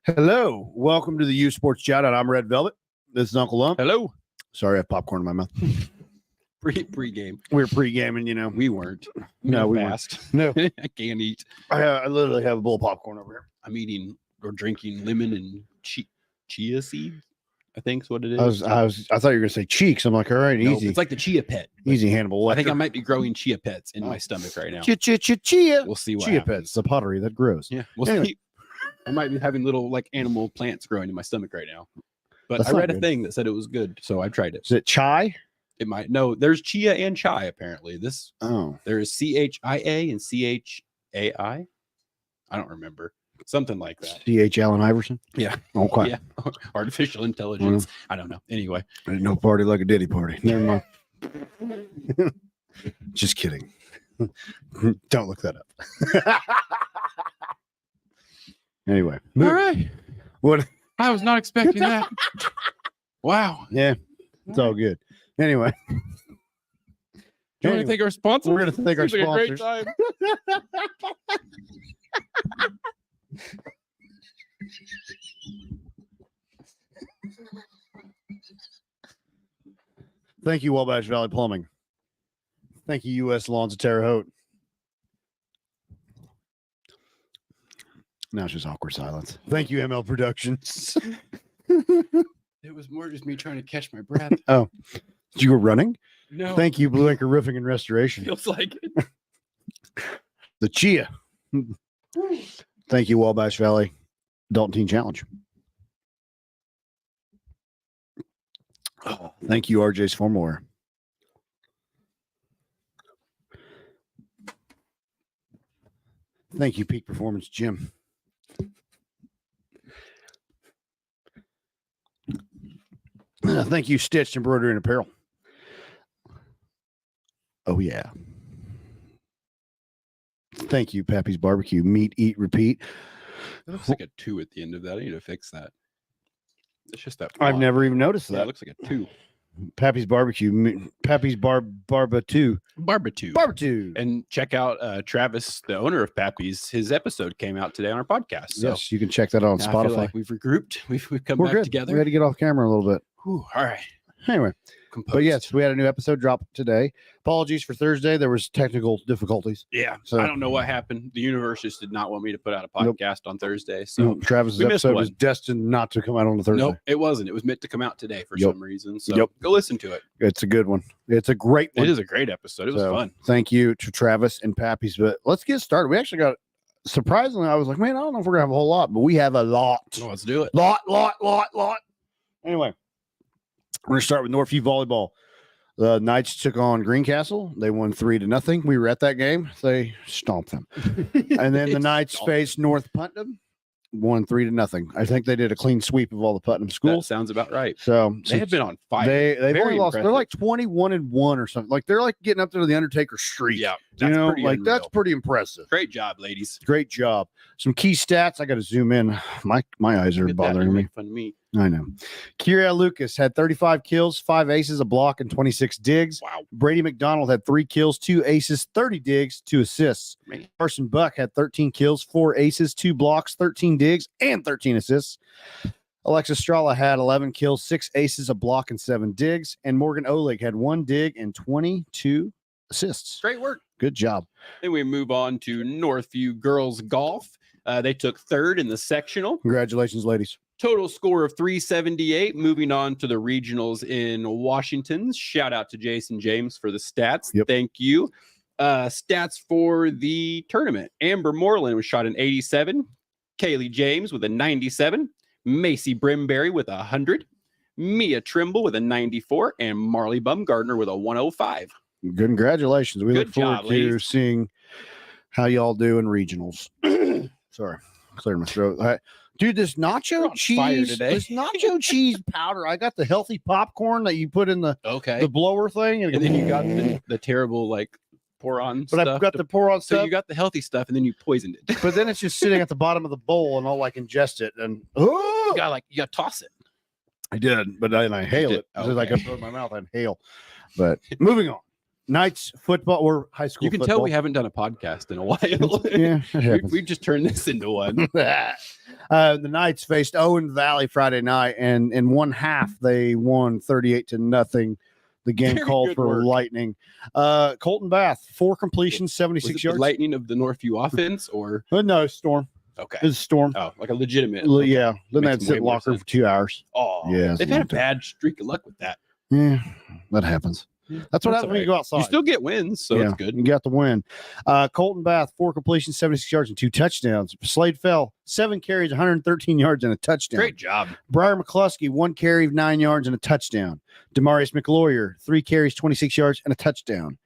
Hello. Welcome to the U Sports Chowdown. I'm Red Velvet. This is Uncle Lump. Hello. Sorry, I have popcorn in my mouth. Pre-game. We were pre-gaming, you know. We weren't. No, we fast. weren't. No. I can't eat. I literally have a bowl of popcorn over here. I'm eating or drinking lemon and chia seeds. I think is what it is. I thought you were gonna say cheeks. I'm like, all right, Nope, easy. it's like the chia pet. Easy Hannibal. I think I might be growing chia pets in my stomach right now. Chia. We'll see what Chia happens. pets, the pottery that grows. Yeah, we'll Anyway. see. I might be having little like animal plants growing in my stomach right now. But That's I not read a good. thing that said it was good, so I tried it. Is it chai? It might. No, there's chia and chai apparently. Oh, There is CHIA and CHAI. I don't remember. Something like that. C.H. Allen Iverson. Yeah. Okay. Yeah. Artificial intelligence. I don't know. Anyway. Ain't no party like a Diddy party. Never mind. Just kidding. Don't look that up. Anyway. All right. What? I was not expecting that. Wow. Yeah, it's all good. Anyway. Do you want to thank our sponsors? We're going to thank our Seems like a great sponsors. time. Thank you, Wabash Valley Plumbing. Thank you, U.S. Lawns of Terre Haute. Now it's just awkward silence. Thank you, ML Productions. It was more just me trying to catch my breath. You were running? No. Thank you, Blue Anchor Roofing and Restoration. Feels like it. The Chia. Thank you, Wabash Valley Dalton Teen Challenge. Thank you, RJ's Formal Wear. Thank you, Peak Performance Gym. Thank you, Stitched Embroidery and Apparel. Oh, yeah. Thank you, Pappy's Barbecue. Meet, eat, repeat. It looks like a 2 at the end of that. I need to fix that. It's just that. I've font. never even noticed Yeah, that. it looks like a 2. Pappy's Barbecue. Pappy's Barbatu. Barbecue. Barbecue. And check out Travis, the owner of Pappy's. His episode came out today on our podcast. So Yes, you can check that out on now I Spotify. feel like we've regrouped. We've come We're back good. together. We had to get off camera a little bit. Whew, all right. Anyway, Composed. but yes, we had a new episode drop today. Apologies for Thursday. There was technical difficulties. Yeah. So- I don't know what happened. The universe just did not want me to put out a Nope. podcast on Thursday. So So Travis's we missed episode was one. destined not to come out on the Thursday. nope, it wasn't. It was meant to come out today for Yep. some reason. So Yep. go listen to it. It's a good one. It's a great one. It is a great episode. It was So, fun. Thank you to Travis and Pappy's. But let's get started. We actually got, surprisingly, I was like, man, I don't know if we're going to have a whole lot, but we have a lot. Well, let's do it. Lot. Anyway, we're going to start with Northview Volleyball. The Knights took on Greencastle. They won 3-0. We were at that game. They stomped them. And then the Knights Stop. faced North Putnam, won 3-0. I think they did a clean sweep of all the Putnam That schools. sounds about right. So They have been on fire. they've Very only lost. They're impressive. like 21-1 or something. Like they're like getting up to the Undertaker streak. Yeah. you know, pretty like unreal. that's pretty impressive. Great job, ladies. Great job. Some key stats. I got to zoom in. My eyes are Look at that, bothering you me. make fun of me. I know. Kira Lucas had 35 kills, 5 aces, a block, and 26 digs. Wow. Brady McDonald had 3 kills, 2 aces, 30 digs, 2 assists. Man. Carson Buck had 13 kills, 4 aces, 2 blocks, 13 digs, and 13 assists. Alexis Strala had 11 kills, 6 aces, a block, and 7 digs. And Morgan Oleg had 1 dig and 22 assists. Great work. Good job. Then we move on to Northview Girls Golf. They took third in the sectional. Congratulations, ladies. Total score of 378. Moving on to the regionals in Washington. Shout out to Jason James for the stats. Yep. Thank you. Stats for the tournament. Amber Moreland was shot an 87. Kaylee James with a 97. Macy Brimberry with 100. Mia Trimble with a 94. And Marley Bumgardner with a 105. Congratulations. We Good look forward job, to ladies. seeing how y'all do in regionals. Sorry, cleared my throat. Dude, this You're nacho on fire cheese, today. this nacho cheese powder. I got the healthy popcorn that you put in the Okay. blower thing, And then you got the terrible like pour on but stuff. I've got the pour on so stuff. you got the healthy stuff and then you poisoned it. But then it's just sitting at the bottom of the bowl, and I'll like ingest it, and You gotta toss it. I did, but then I inhale did? it. As soon as I Okay. can put it in my mouth, I inhale. But moving on. Knights football or high school You can football. tell we haven't done a podcast in a while. Yeah, it happens. We've just turned this into one. The Knights faced Owen Valley Friday night, and in one half they won 38-0. The game Very called good for work. lightning. Colton Bath, 4 completions, Was 76 it the yards. lightning of the Northview offense, or No, Storm. okay? It was Storm. Oh, like a legitimate. Yeah. Then they had Makes to sit way in more locker sense. for 2 hours. Oh, Yeah, it's they've a had a long time. bad streak of luck with that. Yeah, that happens. That's what That's happens when you all go outside. You still get wins, so it's good. You got the win. Colton Bath, 4 completions, 76 yards, and 2 touchdowns. Slade Fell, 7 carries, 113 yards, and a touchdown. Great job. Briar McCluskey, 1 carry, 9 yards, and a touchdown. Demarius McLawyer, 3 carries, 26 yards, and a touchdown.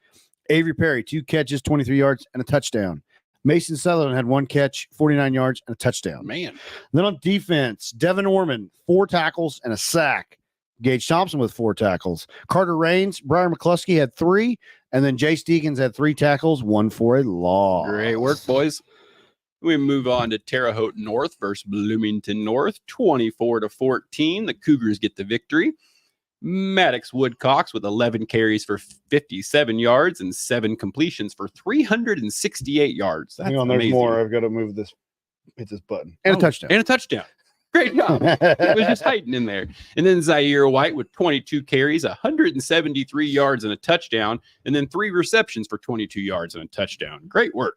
Avery Perry, 2 catches, 23 yards, and a touchdown. Mason Sutherland had 1 catch, 49 yards, and a touchdown. Man, Then on defense, Devin Orman, 4 tackles and a sack. Gage Thompson with 4 tackles. Carter Raines, Briar McCluskey had 3, and then Jace Deacons had 3 tackles, 1 for a loss. great work, boys. We move on to Terre Haute North versus Bloomington North, 24-14. The Cougars get the victory. Maddox Woodcocks with 11 carries for 57 yards and 7 completions for 368 yards. That's Hang on, there's amazing. more. I've got to move this. Hit this button. And Oh, a touchdown. And a touchdown. Great job. It was just hiding in there. And then Zaire White with 22 carries, 173 yards and a touchdown, and then 3 receptions for 22 yards and a touchdown. Great work.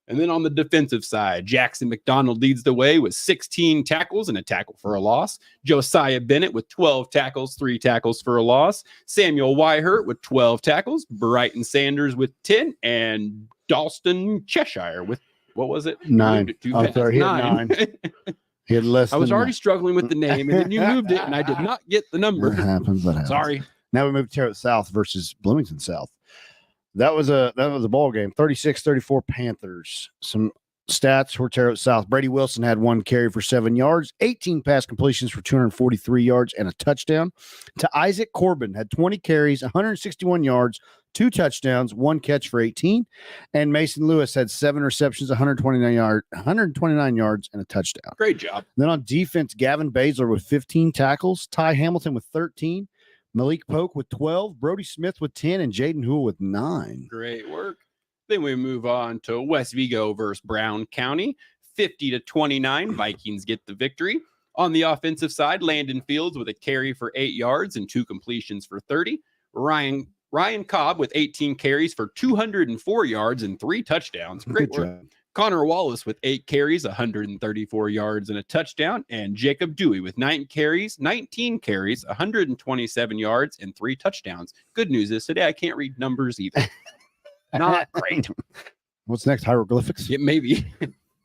And then on the defensive side, Jackson McDonald leads the way with 16 tackles and a tackle for a loss. Josiah Bennett with 12 tackles, 3 tackles for a loss. Samuel Wyhurt with 12 tackles. Brighton Sanders with 10. And Dalston Cheshire with, what was it? You 9. moved it too I'm fast. sorry, he had 9. He had less I was than already struggling with the name, and then you moved it, and I did not get the That number. happens. That happens. Sorry. Now we move to Terre Haute South versus Bloomington South. That was a ball game. 36-34 Panthers. Some stats for Terre Haute South. Brady Wilson had 1 carry for 7 yards, 18 pass completions for 243 yards and a touchdown. To Isaac Corbin had 20 carries, 161 yards, 2 touchdowns, 1 catch for 18. And Mason Lewis had 7 receptions, 129 yards and a touchdown. Great job. Then on defense, Gavin Baszler with 15 tackles, Ty Hamilton with 13, Malik Polk with 12, Brody Smith with 10, and Jaden Hoole with 9. Great work. Then we move on to West Vigo versus Brown County. 50-29. Vikings get the victory. On the offensive side, Landon Fields with a carry for 8 yards and 2 completions for 30. Ryan Cobb with 18 carries for 204 yards and 3 touchdowns. Great Good work. job. Connor Wallace with 8 carries, 134 yards and a touchdown. And Jacob Dewey with 19 carries, 127 yards and 3 touchdowns. Good news is today I can't read numbers either. Not great. What's next? Hieroglyphics? Yeah, maybe.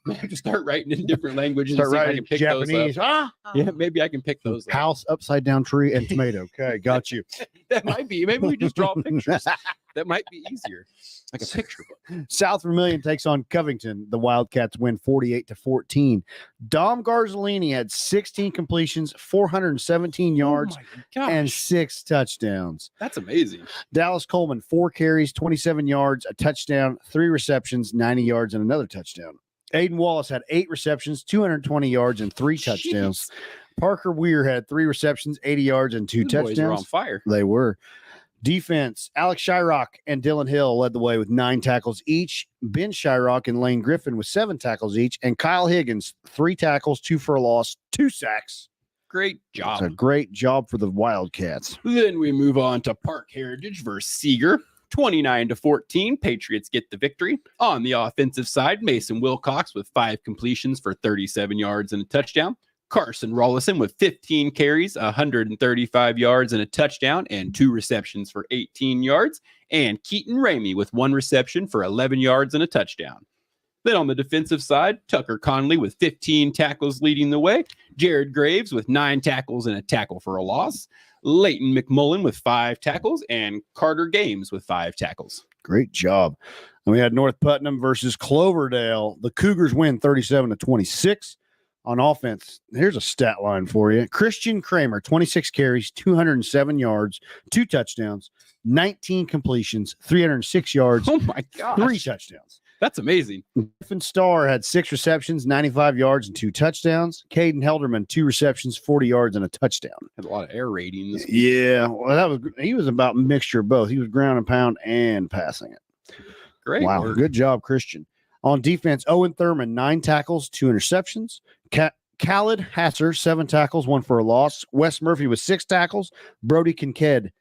I have to start writing in different languages. Start and see if I writing can pick Japanese. those up. Yeah, maybe I can pick those up. House, upside down tree, and tomato. Okay, got you. That might be. Maybe we just draw pictures. That might be easier. Like a picture book. South Vermilion takes on Covington. The Wildcats win 48-14. Dom Garzolini had 16 completions, 417 yards, Oh my gosh, and 6 touchdowns. that's amazing. Dallas Coleman, 4 carries, 27 yards, a touchdown, 3 receptions, 90 yards, and another touchdown. Aiden Wallace had 8 receptions, 220 yards, and 3 touchdowns. Jeez. Parker Weir had 3 receptions, 80 yards, and 2 These boys are on touchdowns. fire. They were. Defense, Alex Shyrock and Dylan Hill led the way with 9 tackles each. Ben Shyrock and Lane Griffin with 7 tackles each. And Kyle Higgins, 3 tackles, 2 for a loss, 2 sacks. Great It's job. a great job for the Wildcats. Then we move on to Park Heritage versus Seeger. 29-14. Patriots get the victory. On the offensive side, Mason Wilcox with 5 completions for 37 yards and a touchdown. Carson Rollison with 15 carries, 135 yards and a touchdown, and 2 receptions for 18 yards. And Keaton Ramey with 1 reception for 11 yards and a touchdown. Then on the defensive side, Tucker Conley with 15 tackles leading the way. Jared Graves with 9 tackles and a tackle for a loss. Leighton McMullen with 5 tackles, and Carter Games with 5 tackles. Great job. And we had North Putnam versus Cloverdale. The Cougars win 37-26. On offense, here's a stat line for you. Christian Kramer, 26 carries, 207 yards, 2 touchdowns, 19 completions, 306 yards, Oh my gosh. 3 touchdowns. That's amazing. Griffin Starr had 6 receptions, 95 yards, and 2 touchdowns. Caden Helderman, 2 receptions, 40 yards, and a touchdown. Had a lot of air rating this week. Yeah, well, he was about a mixture of both. He was ground and pound and passing it. Great. Wow, work. good job, Christian. On defense, Owen Thurman, 9 tackles, 2 interceptions. Khaled Hasser, 7 tackles, 1 for a loss. Wes Murphy with 6 tackles. Brody Kincaid,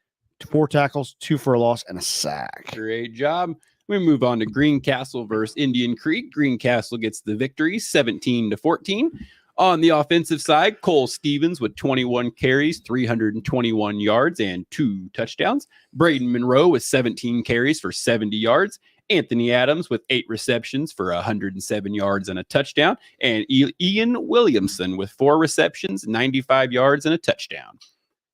4 tackles, 2 for a loss, and a sack. Great job. We move on to Greencastle versus Indian Creek. Greencastle gets the victory, 17-14. On the offensive side, Cole Stevens with 21 carries, 321 yards, and 2 touchdowns. Braden Monroe with 17 carries for 70 yards. Anthony Adams with 8 receptions for 107 yards and a touchdown. And Ian Williamson with 4 receptions, 95 yards, and a touchdown.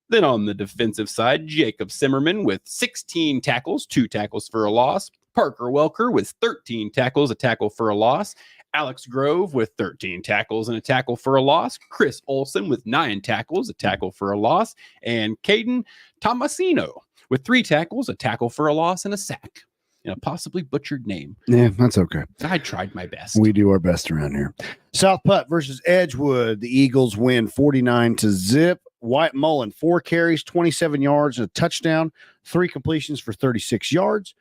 Then on the defensive side, Jacob Simmerman with 16 tackles, 2 tackles for a loss. Parker Welker with 13 tackles, a tackle for a loss. Alex Grove with 13 tackles and a tackle for a loss. Chris Olson with 9 tackles, a tackle for a loss. And Caden Tomasino with 3 tackles, a tackle for a loss, and a sack. In a possibly butchered name. Yeah, that's okay. I tried my best. We do our best around here. South Putt versus Edgewood. The Eagles win 49-0. White Mullen, 4 carries, 27 yards, and a touchdown. 3 completions for 36 yards.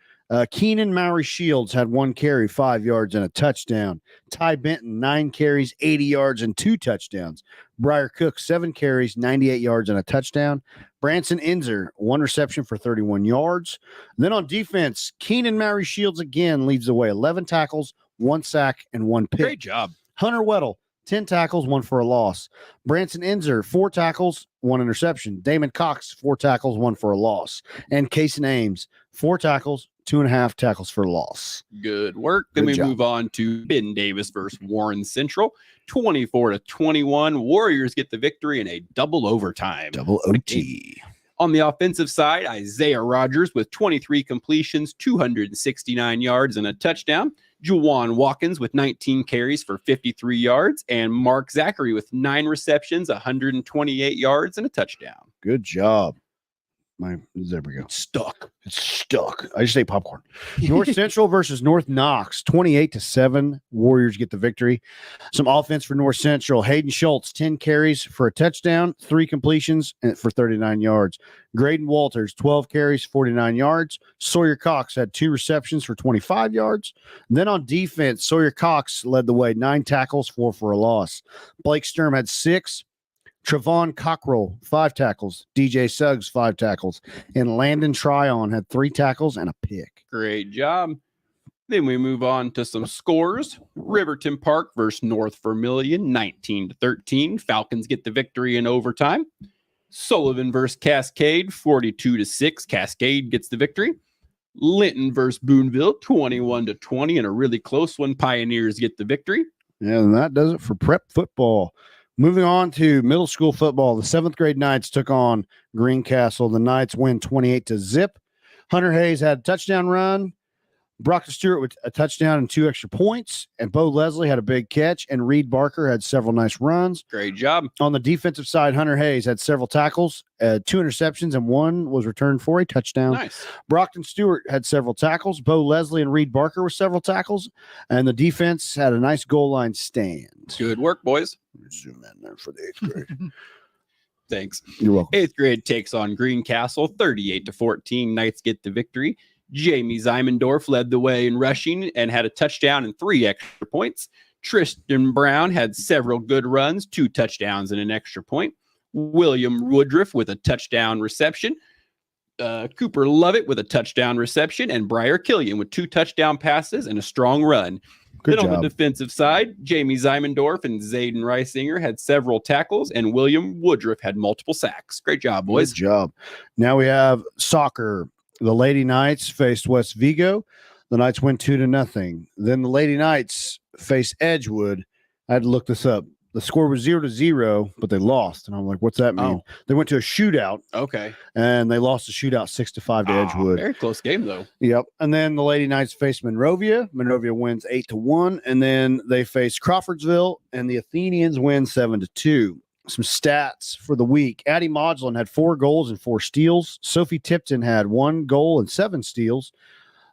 Keenan Mowry Shields had 1 carry, 5 yards, and a touchdown. Ty Benton, 9 carries, 80 yards, and 2 touchdowns. Briar Cook, 7 carries, 98 yards, and a touchdown. Branson Enzer, 1 reception for 31 yards. Then on defense, Keenan Mowry Shields again leads the way, 11 tackles, 1 sack, and 1 pick. Great job. Hunter Weddle, 10 tackles, 1 for a loss. Branson Enzer, 4 tackles, 1 interception. Damon Cox, 4 tackles, 1 for a loss. And Kason Ames, 4 tackles, 2.5 tackles for a loss. Good work. Then we move on to Ben Davis versus Warren Central. 24-21. Warriors get the victory in a double overtime. Double OT. On the offensive side, Isaiah Rogers with 23 completions, 269 yards, and a touchdown. Juwan Watkins with 19 carries for 53 yards. And Mark Zachary with 9 receptions, 128 yards, and a touchdown. Good job. There we go. It's stuck. I just ate popcorn. North Central versus North Knox, 28-7. Warriors get the victory. Some offense for North Central. Hayden Schultz, 10 carries for a touchdown, 3 completions for 39 yards. Graydon Walters, 12 carries, 49 yards. Sawyer Cox had 2 receptions for 25 yards. And then on defense, Sawyer Cox led the way, 9 tackles, 4 for a loss. Blake Sturm had 6. Trevon Cockrell, 5 tackles. DJ Suggs, 5 tackles. And Landon Tryon had 3 tackles and a pick. Great job. Then we move on to some scores. Riverton Park versus North Vermilion, 19-13. Falcons get the victory in overtime. Sullivan versus Cascade, 42-6. Cascade gets the victory. Linton versus Boonville, 21-20. And a really close one. Pioneers get the victory. Yeah, and that does it for prep football. Moving on to middle school football, the 7th grade Knights took on Greencastle. The Knights win 28-0. Hunter Hayes had a touchdown run. Brockton Stewart with a touchdown and 2 extra points. And Bo Leslie had a big catch. And Reed Barker had several nice runs. Great job. On the defensive side, Hunter Hayes had several tackles, 2 interceptions, and 1 was returned for a touchdown. Nice. Brockton Stewart had several tackles. Bo Leslie and Reed Barker were several tackles. And the defense had a nice goal line stand. Good work, boys. Zoom in there for the 8th grade. Thanks. You're welcome. 8th grade takes on Greencastle, 38-14. Knights get the victory. Jamie Zymendorf led the way in rushing and had a touchdown and 3 extra points. Tristan Brown had several good runs, 2 touchdowns and an extra point. William Woodruff with a touchdown reception. Cooper Lovett with a touchdown reception. And Briar Killian with 2 touchdown passes and a strong run. Good then job. on the defensive side, Jamie Zymendorf and Zayden Reisinger had several tackles, and William Woodruff had multiple sacks. Great job, boys. Good job. Now we have soccer. The Lady Knights faced West Vigo. The Knights win 2-0. Then the Lady Knights face Edgewood. I had to look this up. The score was 0-0, but they lost. And I'm like, what's that mean? Oh. They went to a shootout. Okay. And they lost the shootout 6-5 to Edgewood. Very close game, though. Yep. And then the Lady Knights face Monrovia. Monrovia wins 8-1. And then they face Crawfordsville, and the Athenians win 7-2. Some stats for the week. Addie Modulin had 4 goals and 4 steals. Sophie Tipton had 1 goal and 7 steals.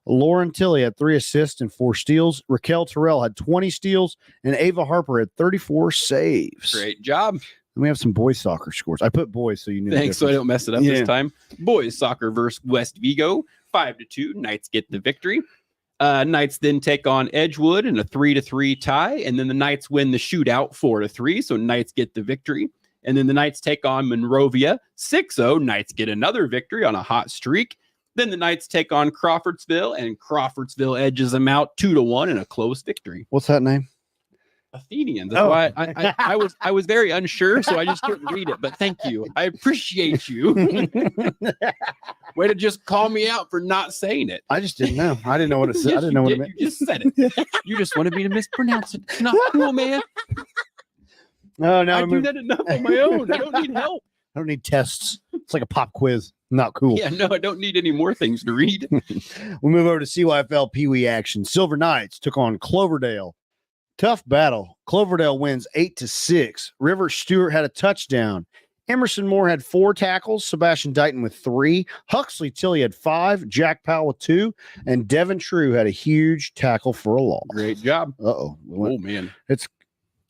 Lauren Tilley had 3 assists and 4 steals. Raquel Terrell had 20 steals, and Ava Harper had 34 saves. Great job. And we have some boys soccer scores. I put boys so you knew. Thanks, so I don't mess it up Yeah. this time. Boys soccer versus West Vigo, 5-2. Knights get the victory. Knights then take on Edgewood in a 3-3 tie, and then the Knights win the shootout 4-3. So Knights get the victory. And then the Knights take on Monrovia 6-0. Knights get another victory on a hot streak. Then the Knights take on Crawfordsville, and Crawfordsville edges them out 2-1 in a close victory. What's that name? Athenians. That's why I was very unsure, so I just couldn't read it. But thank you. I appreciate you. Way to just call me out for not saying it. I just didn't know. I didn't know what it said. Yes, I didn't know what it you meant. You just said it. You just wanted me to mispronounce it. It's not cool, man. Oh, now I do that enough on my own. I don't need help. I don't need tests. It's like a pop quiz. Not cool. Yeah, no, I don't need any more things to read. We move over to CYFL Pee Wee action. Silver Knights took on Cloverdale. Tough battle. Cloverdale wins 8-6. River Stewart had a touchdown. Emerson Moore had 4 tackles. Sebastian Dighton with 3. Huxley Tilley had 5. Jack Powell with 2. And Devin True had a huge tackle for a loss. Great job. Uh-oh. Oh, man. It's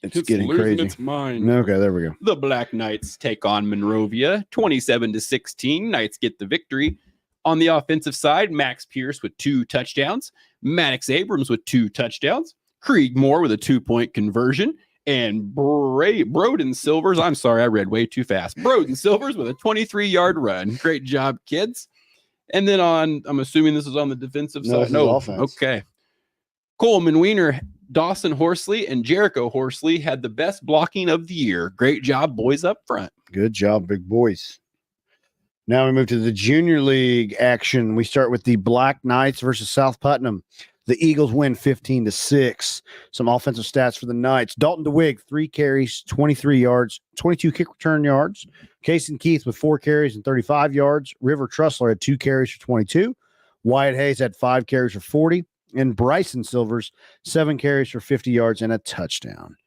getting losing crazy. its mind. Okay, there we go. The Black Knights take on Monrovia 27-16. Knights get the victory. On the offensive side, Max Pierce with 2 touchdowns. Maddox Abrams with 2 touchdowns. Krieg Moore with a 2-point conversion. And Broden Silvers, I'm sorry, I read way too fast. Broden Silvers with a 23-yard run. Great job, kids. And then I'm assuming this is on the defensive side. No, offense. Okay. Coleman Wiener, Dawson Horsley, and Jericho Horsley had the best blocking of the year. Great job, boys up front. Good job, big boys. Now we move to the junior league action. We start with the Black Knights versus South Putnam. The Eagles win 15-6. Some offensive stats for the Knights. Dalton DeWitt, 3 carries, 23 yards, 22 kick return yards. Kason Keith with 4 carries and 35 yards. River Trussler had 2 carries for 22. Wyatt Hayes had 5 carries for 40. And Bryson Silvers, 7 carries for 50 yards and a touchdown.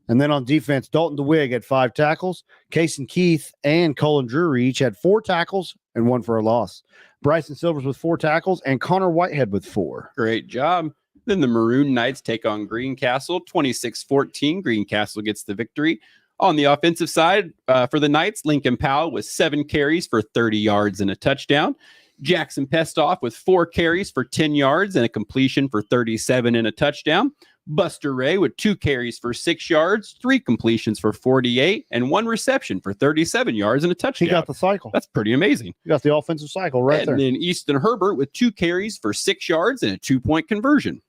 And then on defense, Dalton DeWitt had 5 tackles. Kason Keith and Colin Drury each had 4 tackles and 1 for a loss. Bryson Silvers with 4 tackles and Connor Whitehead with 4. Great job. Then the Maroon Knights take on Greencastle 26-14. Greencastle gets the victory. On the offensive side for the Knights, Lincoln Powell with 7 carries for 30 yards and a touchdown. Jackson Pestoff with 4 carries for 10 yards and a completion for 37 and a touchdown. Buster Ray with 2 carries for 6 yards, 3 completions for 48, and 1 reception for 37 yards and a touchdown. He got the cycle. That's pretty amazing. You got the offensive cycle right there. And then Easton Herbert with 2 carries for 6 yards and a 2-point conversion.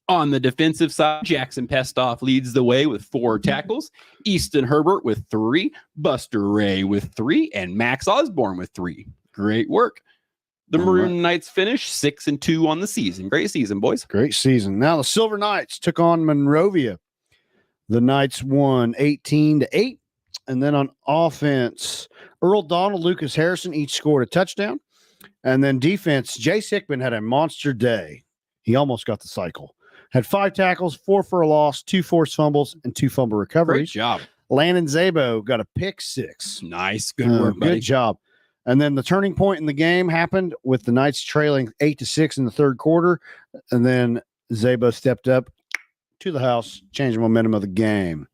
On the defensive side, Jackson Pestoff leads the way with 4 tackles. Easton Herbert with 3, Buster Ray with 3, and Max Osborne with 3. Great work. The Maroon Knights finish 6-2 on the season. Great season, boys. Great season. Now the Silver Knights took on Monrovia. The Knights won 18-8. And then on offense, Earl Donald, Lucas Harrison each scored a touchdown. And then defense, Jace Hickman had a monster day. He almost got the cycle. Had 5 tackles, 4 for a loss, 2 forced fumbles, and 2 fumble recoveries. Great job. Landon Zabo got a pick 6. Nice. Good work, buddy. Good job. And then the turning point in the game happened with the Knights trailing 8-6 in the third quarter. And then Zabo stepped up to the house, changed the momentum of the game.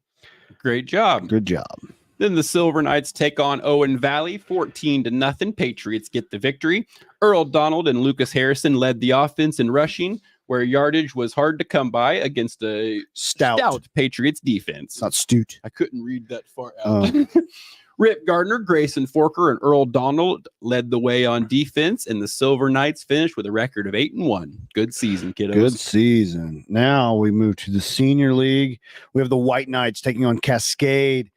Great job. Good job. Then the Silver Knights take on Owen Valley 14-0. Patriots get the victory. Earl Donald and Lucas Harrison led the offense in rushing, where yardage was hard to come by against a stout Patriots defense. Not stute. I couldn't read that far out. Rip Gardner, Grayson Forker, and Earl Donald led the way on defense, and the Silver Knights finished with a record of 8-1. Good season, kiddos. Good season. Now we move to the Senior League. We have the White Knights taking on Cascade.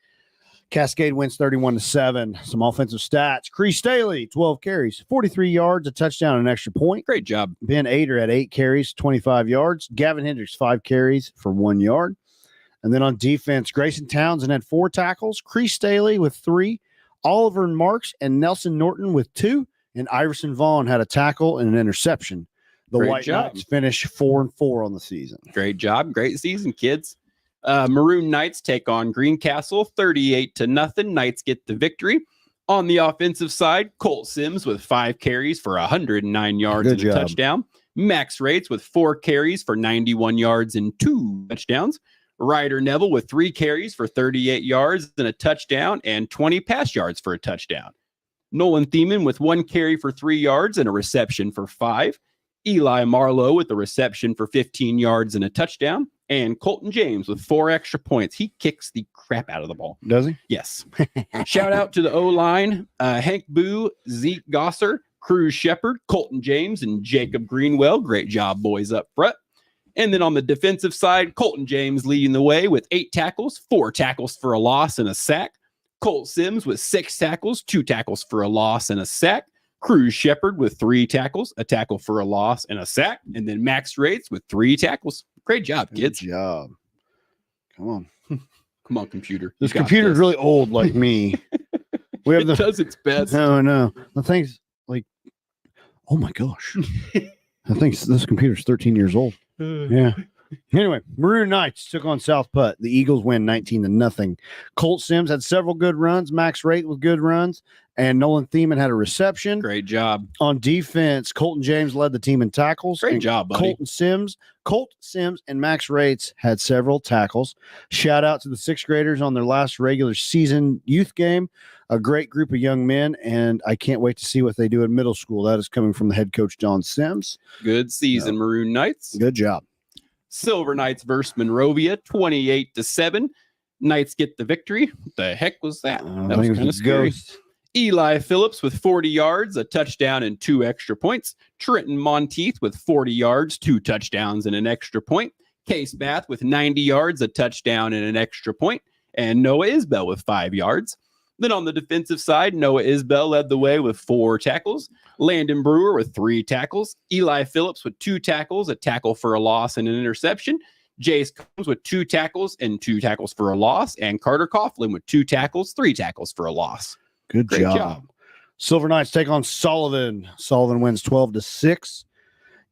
Cascade wins 31-7. Some offensive stats. Cree Staley, 12 carries, 43 yards, a touchdown, and an extra point. Great job. Ben Ader had 8 carries, 25 yards. Gavin Hendricks, 5 carries for 1 yard. And then on defense, Grayson Townsend had 4 tackles. Cree Staley with 3. Oliver Marks and Nelson Norton with 2. And Iverson Vaughn had a tackle and an interception. The Great White job. Knights finish 4-4 on the season. Great job. Great season, kids. Maroon Knights take on Greencastle 38-0. Knights get the victory. On the offensive side, Colt Sims with 5 carries for 109 yards and a touchdown. Max Rates with 4 carries for 91 yards and 2 touchdowns. Ryder Neville with 3 carries for 38 yards and a touchdown and 20 pass yards for a touchdown. Nolan Thiemann with 1 carry for 3 yards and a reception for 5. Eli Marlowe with a reception for 15 yards and a touchdown. And Colton James with 4 extra points. He kicks the crap out of the ball. Does he? Yes. Shout out to the O-line, Hank Boo, Zeke Gosser, Cruz Shepard, Colton James, and Jacob Greenwell. Great job, boys, up front. And then on the defensive side, Colton James leading the way with 8 tackles, 4 tackles for a loss and a sack. Colt Sims with 6 tackles, 2 tackles for a loss and a sack. Cruz Shepard with 3 tackles, a tackle for a loss and a sack. And then Max Rates with 3 tackles. Great job, kids. Good job. Come on. Come on, computer. This computer's really old like me. We have it does its best. No. The thing's like, oh my gosh. I think this computer's 13 years old. Yeah. Anyway, Maroon Knights took on South Putt. The Eagles win 19-0. Colt Sims had several good runs. Max Rate with good runs. And Nolan Thiemann had a reception. Great job. On defense, Colton James led the team in tackles. Great job, buddy. Colt Sims and Max Rates had several tackles. Shout out to the 6th graders on their last regular season youth game. A great group of young men, and I can't wait to see what they do in middle school. That is coming from the head coach, John Sims. Good season, Maroon Knights. Good job. Silver Knights versus Monrovia, 28-7. Knights get the victory. What the heck was that? That was kind of scary. Eli Phillips with 40 yards, a touchdown, and 2 extra points. Trenton Monteith with 40 yards, 2 touchdowns, and an extra point. Case Bath with 90 yards, a touchdown, and an extra point. And Noah Isbell with 5 yards. Then on the defensive side, Noah Isbell led the way with 4 tackles. Landon Brewer with 3 tackles. Eli Phillips with 2 tackles, a tackle for a loss and an interception. Jace Combs with 2 tackles and 2 tackles for a loss. And Carter Coughlin with 2 tackles, 3 tackles for a loss. Great job. Silver Knights take on Sullivan. Sullivan wins 12-6.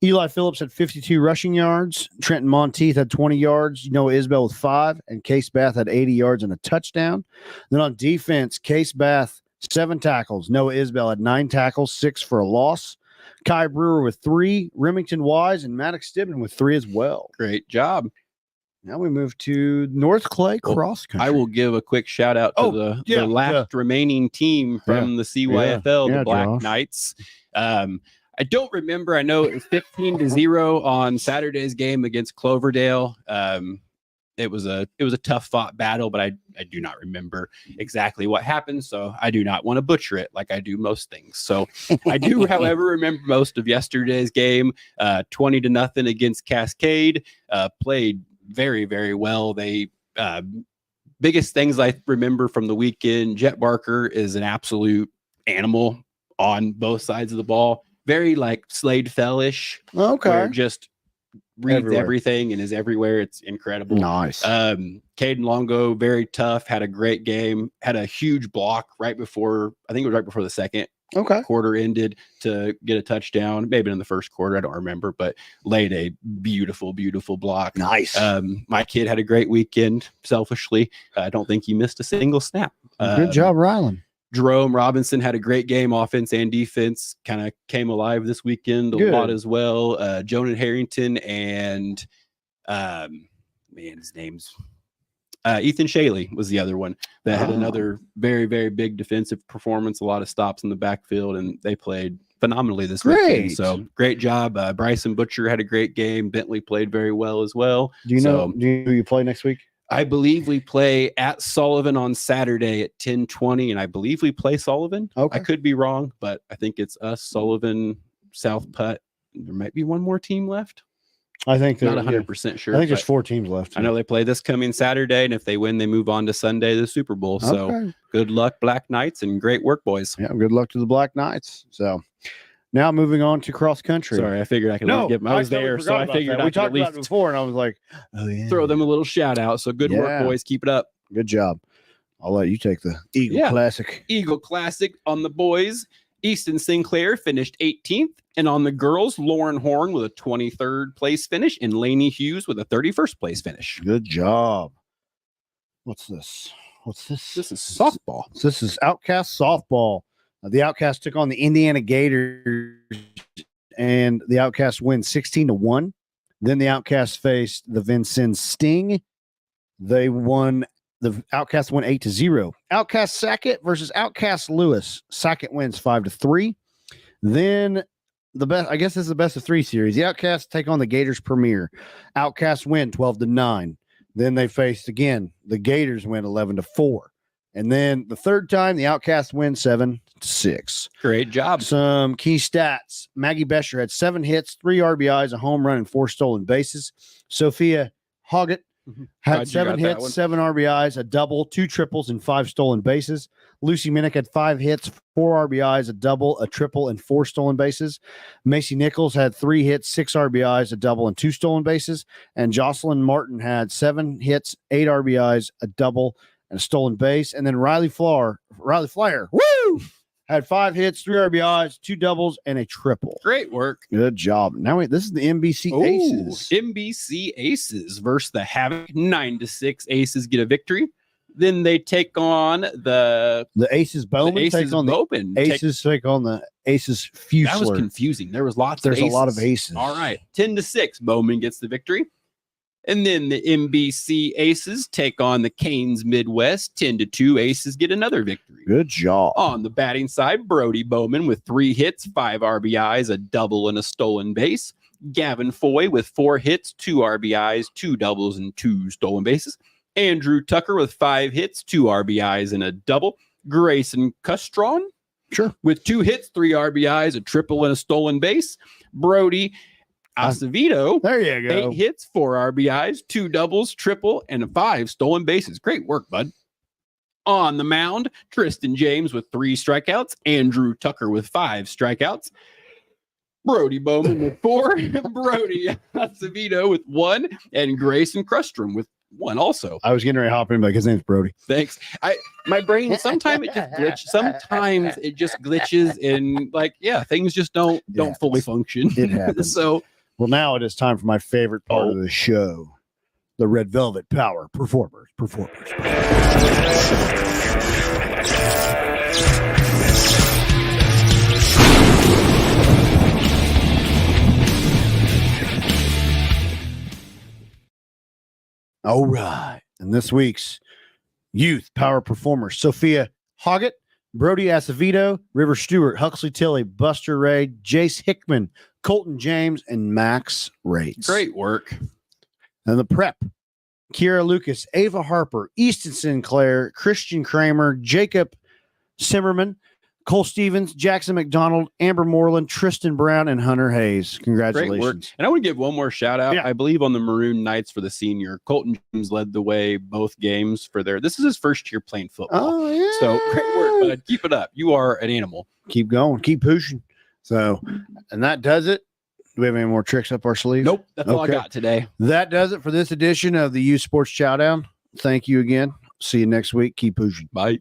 Eli Phillips had 52 rushing yards. Trenton Monteith had 20 yards. Noah Isbell with 5. And Case Bath had 80 yards and a touchdown. Then on defense, Case Bath, 7 tackles. Noah Isbell had 9 tackles, 6 for a loss. Kai Brewer with 3. Remington Wise and Maddox Stibman with 3 as well. Great job. Now we move to North Clay Cross Country. I will give a quick shout out to the last remaining team from the CYFL, the Black Josh. Knights. I don't remember. I know it was 15-0 on Saturday's game against Cloverdale. It was a tough fought battle, but I do not remember exactly what happened. So I do not want to butcher it like I do most things. So I do, however, remember most of yesterday's game. 20-0 against Cascade. Played very, very well. They biggest things I remember from the weekend, Jet Barker is an absolute animal on both sides of the ball. Very like Slade Fell-ish. Okay. Just reads everything and is everywhere. It's incredible. Nice. Caden Longo, very tough, had a great game, had a huge block right before, I think it was right before the second quarter ended to get a touchdown, maybe in the first quarter, I don't remember, but laid a beautiful, beautiful block. Nice. My kid had a great weekend, selfishly. I don't think he missed a single snap. Good job, Rylan. Jerome Robinson had a great game, offense and defense, kind of came alive this weekend a lot as well. Jonah Harrington and his name's Ethan Shaley was the other one that had another very, very big defensive performance, a lot of stops in the backfield, and they played phenomenally this weekend. So great job. Bryson Butcher had a great game. Bentley played very well as well. Do you know who you play next week? I believe we play at Sullivan on Saturday at 10:20, and I believe we play Sullivan. Okay. I could be wrong, but I think it's us, Sullivan, South Putt. There might be one more team left. I think not 100% sure. I think there's 4 teams left. I know they play this coming Saturday, and if they win, they move on to Sunday, the Super Bowl. So good luck, Black Knights, and great work, boys. Yeah, good luck to the Black Knights. So now moving on to cross country. Sorry, I figured I could give them. I was there, so I figured we talked about it before, and I was like, throw them a little shout out. So good work, boys. Keep it up. Good job. I'll let you take the Eagle Classic. Eagle Classic on the boys. Easton Sinclair finished 18th. And on the girls, Lauren Horn with a 23rd place finish and Lainey Hughes with a 31st place finish. Good job. What's this? This is softball. This is Outcast softball. The Outcast took on the Indiana Gators and the Outcasts win 16-1. Then the Outcasts faced the Vincennes Sting. They won. The Outcasts won 8-0. Outcast Sackett versus Outcast Lewis. Sackett wins 5-3. Then the best, I guess this is the best of 3 series. The Outcasts take on the Gators Premier. Outcasts win 12-9. Then they faced again. The Gators win 11-4. And then the third time, the Outcasts win 7-6. Great job. Some key stats. Maggie Bescher had 7 hits, 3 RBIs, a home run, and 4 stolen bases. Sophia Hoggett had 7 hits, 7 RBIs, a double, 2 triples, and 5 stolen bases. Lucy Minnick had 5 hits, 4 RBIs, a double, a triple, and 4 stolen bases. Macy Nichols had 3 hits, 6 RBIs, a double, and 2 stolen bases. And Jocelyn Martin had 7 hits, 8 RBIs, a double, and a stolen base. And then Riley Flyer, woo, had 5 hits, 3 RBIs, 2 doubles, and a triple. Great work. Good job. Now this is the NBC Aces. NBC Aces versus the Havoc. 9-6. Aces get a victory. Then they take on the Aces Bowman. The Aces take on Bowman. the Aces take on the Aces Fusler. That was confusing. There was lots. There's of aces. a lot of aces. All right, 10-6. Bowman gets the victory. And then the NBC Aces take on the Canes Midwest. 10-2. Aces get another victory. Good job. On the batting side, Brody Bowman with 3 hits, 5 RBIs, a double, and a stolen base. Gavin Foy with 4 hits, 2 RBIs, 2 doubles, and 2 stolen bases. Andrew Tucker with 5 hits, 2 RBIs, and a double. Grayson Custron with 2 hits, 3 RBIs, a triple, and a stolen base. Brody Acevedo, there you go. 8 hits, 4 RBIs, 2 doubles, triple, and 5 stolen bases. Great work, bud. On the mound, Tristan James with 3 strikeouts, Andrew Tucker with 5 strikeouts, Brody Bowman with 4, Brody Acevedo with 1, and Grayson Crustrom with 1 also. I was getting ready to hop in, but his name's Brody. Thanks. My brain sometimes it just glitches and things just don't fully function. It happens. So well, now it is time for my favorite part of the show, the Red Velvet Power Performers. All right. And this week's youth power performers, Sophia Hoggett, Brody Acevedo, River Stewart, Huxley Tilley, Buster Ray, Jace Hickman, Colton James, and Max Rates. Great work. And the prep, Kiera Lucas, Ava Harper, Easton Sinclair, Christian Kramer, Jacob Simmerman, Cole Stevens, Jackson McDonald, Amber Moreland, Tristan Brown, and Hunter Hayes. Congratulations. Great work. And I want to give one more shout out. Yeah. I believe on the Maroon Knights for the senior, Colton James led the way both games for this is his first year playing football. Oh, yeah. So great work, bud. Keep it up. You are an animal. Keep going. Keep pushing. So, and that does it. Do we have any more tricks up our sleeve? Nope. That's all I got today. That does it for this edition of the Youth Sports Chowdown. Thank you again. See you next week. Keep pushing. Bye.